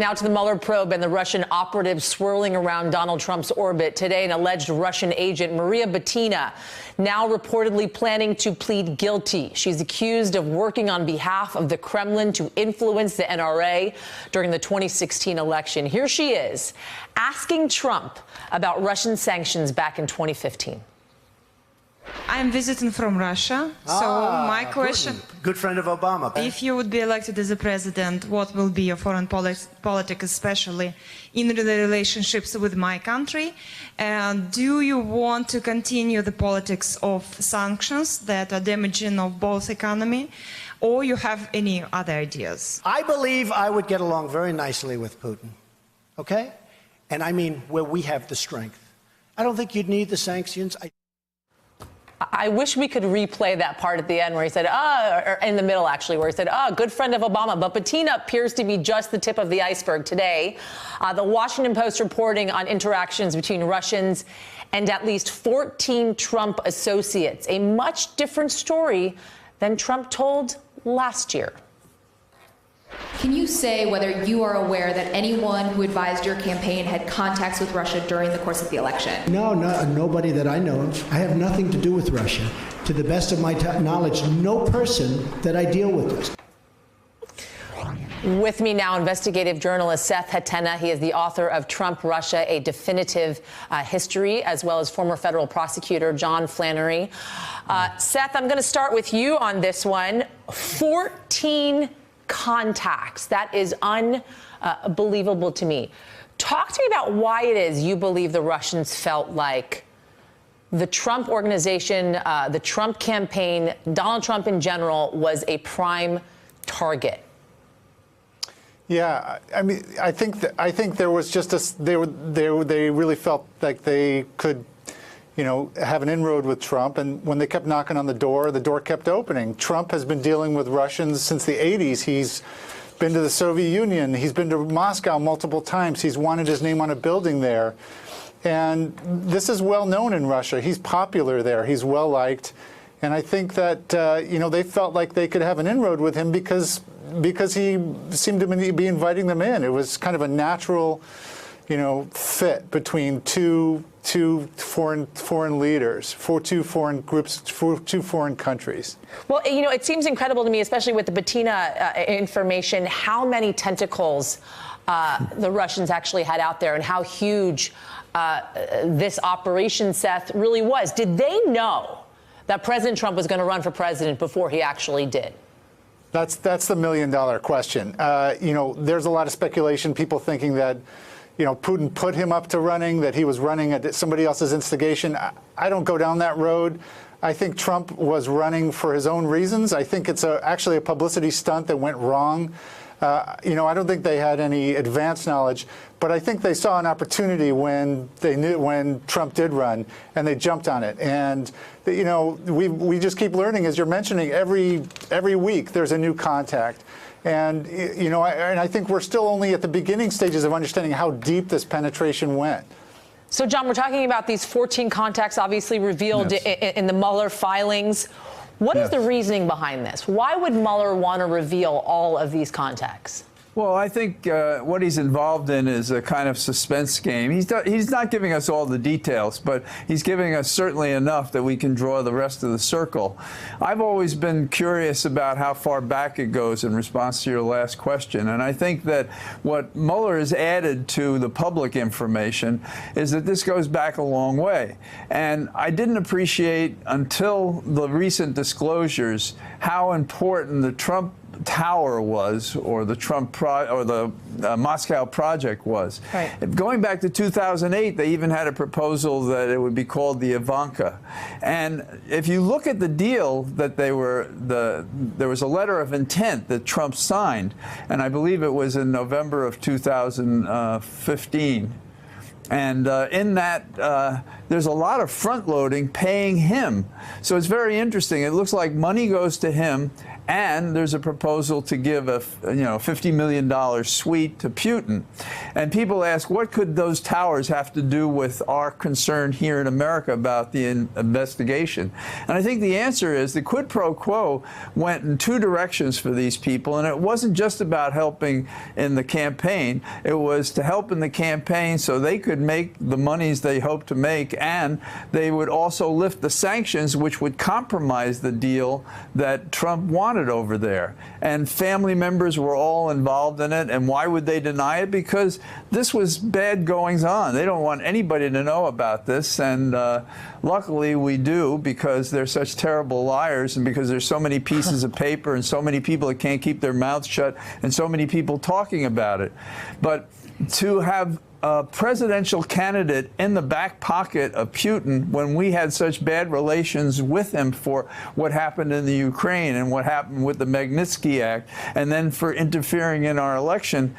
Now to the Mueller probe and the Russian operative swirling around Donald Trump's orbit. Today, an alleged Russian agent, Maria Butina, now reportedly planning to plead guilty. She's accused of working on behalf of the Kremlin to influence the NRA during the 2016 election. Here she is, asking Trump about Russian sanctions back in 2015. I'm visiting from Russia, so my question... Putin, good friend of Obama. If you would be elected as a president, what will be your foreign politics, especially in the relationships with my country? And do you want to continue the politics of sanctions that are damaging of both economy, or you have any other ideas? I believe I would get along very nicely with Putin, okay? And I mean where we have the strength. I don't think you'd need the sanctions. I wish we could replay that part at the end where he said, or in the middle, actually, where he said, good friend of Obama. But Butina appears to be just the tip of the iceberg today. The Washington Post reporting on interactions between Russians and at least 14 Trump associates. A much different story than Trump told last year. Can you say whether you are aware that anyone who advised your campaign had contacts with Russia during the course of the election? No, nobody that I know of. I have nothing to do with Russia. To the best of my knowledge, no person that I deal with this. With me now, investigative journalist Seth Hatena. He is the author of Trump, Russia, A Definitive History, as well as former federal prosecutor John Flannery. Seth, I'm going to start with you on this one. 14 contacts. That is unbelievable to me. Talk to me about why it is you believe the Russians felt like the Trump organization, the Trump campaign, Donald Trump in general, was a prime target. Yeah, I mean, I think there was just they really felt like they could, have an inroad with Trump, and when they kept knocking on the door kept opening. Trump has been dealing with Russians since the 80s. He's been to the Soviet Union. He's been to Moscow multiple times. He's wanted his name on a building there. And this is well known in Russia. He's popular there. He's well liked. And I think that, they felt like they could have an inroad with him because he seemed to be inviting them in. It was kind of a natural, fit between two foreign leaders, two foreign groups, two foreign countries. Well, it seems incredible to me, especially with the Butina information, how many tentacles the Russians actually had out there and how huge this operation, Seth, really was. Did they know that President Trump was going to run for president before he actually did? That's the million-dollar question. There's a lot of speculation, people thinking that Putin put him up to running, that he was running at somebody else's instigation. I don't go down that road. I think Trump was running for his own reasons. I think it's actually a publicity stunt that went wrong. I don't think they had any advanced knowledge, but I think they saw an opportunity when Trump did run, and they jumped on it. And we just keep learning, as you're mentioning, every week there's a new contact. And I think we're still only at the beginning stages of understanding how deep this penetration went. So, John, we're talking about these 14 contacts obviously revealed in the Mueller filings. What is the reasoning behind this? Why would Mueller want to reveal all of these contacts? Well, I think what he's involved in is a kind of suspense game. He's not giving us all the details, but he's giving us certainly enough that we can draw the rest of the circle. I've always been curious about how far back it goes in response to your last question, and I think that what Mueller has added to the public information is that this goes back a long way. And I didn't appreciate until the recent disclosures how important the Trump Tower was, or the Moscow project was. Right. Going back to 2008, they even had a proposal that it would be called the Ivanka. And if you look at the deal that there was a letter of intent that Trump signed, and I believe it was in November of 2015. And in that, there's a lot of front-loading paying him. So it's very interesting. It looks like money goes to him and there's a proposal to give a $50 million suite to Putin. And people ask, what could those towers have to do with our concern here in America about the investigation? And I think the answer is the quid pro quo went in two directions for these people, and it wasn't just about helping in the campaign. It was to help in the campaign so they could make the monies they hoped to make, and they would also lift the sanctions, which would compromise the deal that Trump wanted over there. And family members were all involved in it. And why would they deny it? Because this was bad goings on. They don't want anybody to know about this. And luckily we do, because they're such terrible liars, and because there's so many pieces of paper and so many people that can't keep their mouths shut and so many people talking about it. But to have a presidential candidate in the back pocket of Putin when we had such bad relations with him for what happened in the Ukraine and what happened with the Magnitsky Act, and then for interfering in our election,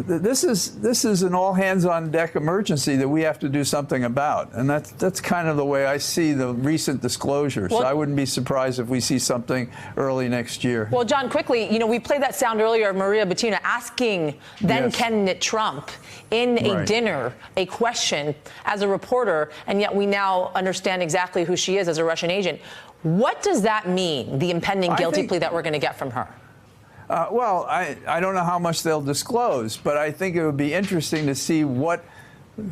this is an all-hands-on-deck emergency that we have to do something about. And that's kind of the way I see the recent disclosures. Well, I wouldn't be surprised if we see something early next year. Well, John, quickly, we played that sound earlier of Maria Butina asking then-candidate Trump in a dinner a question as a reporter, and yet we now understand exactly who she is as a Russian agent. What does that mean, the impending guilty plea that we're going to get from her? Well, I don't know how much they'll disclose, but I think it would be interesting to see what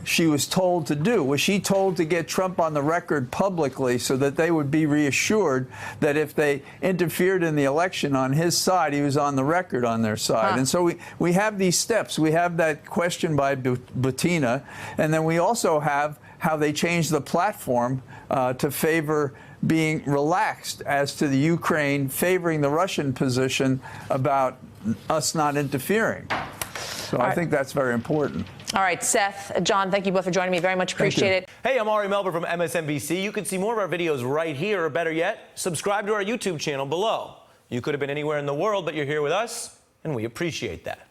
she was told to do. Was she told to get Trump on the record publicly so that they would be reassured that if they interfered in the election on his side, he was on the record on their side? And so we have these steps. We have that question by Butina, and then we also have how they changed the platform to favor being relaxed as to the Ukraine, favoring the Russian position about us not interfering. So I think that's very important. All right, Seth, John, thank you both for joining me. Very much appreciate it. Hey, I'm Ari Melber from MSNBC. You can see more of our videos right here, or better yet, subscribe to our YouTube channel below. You could have been anywhere in the world, but you're here with us, and we appreciate that.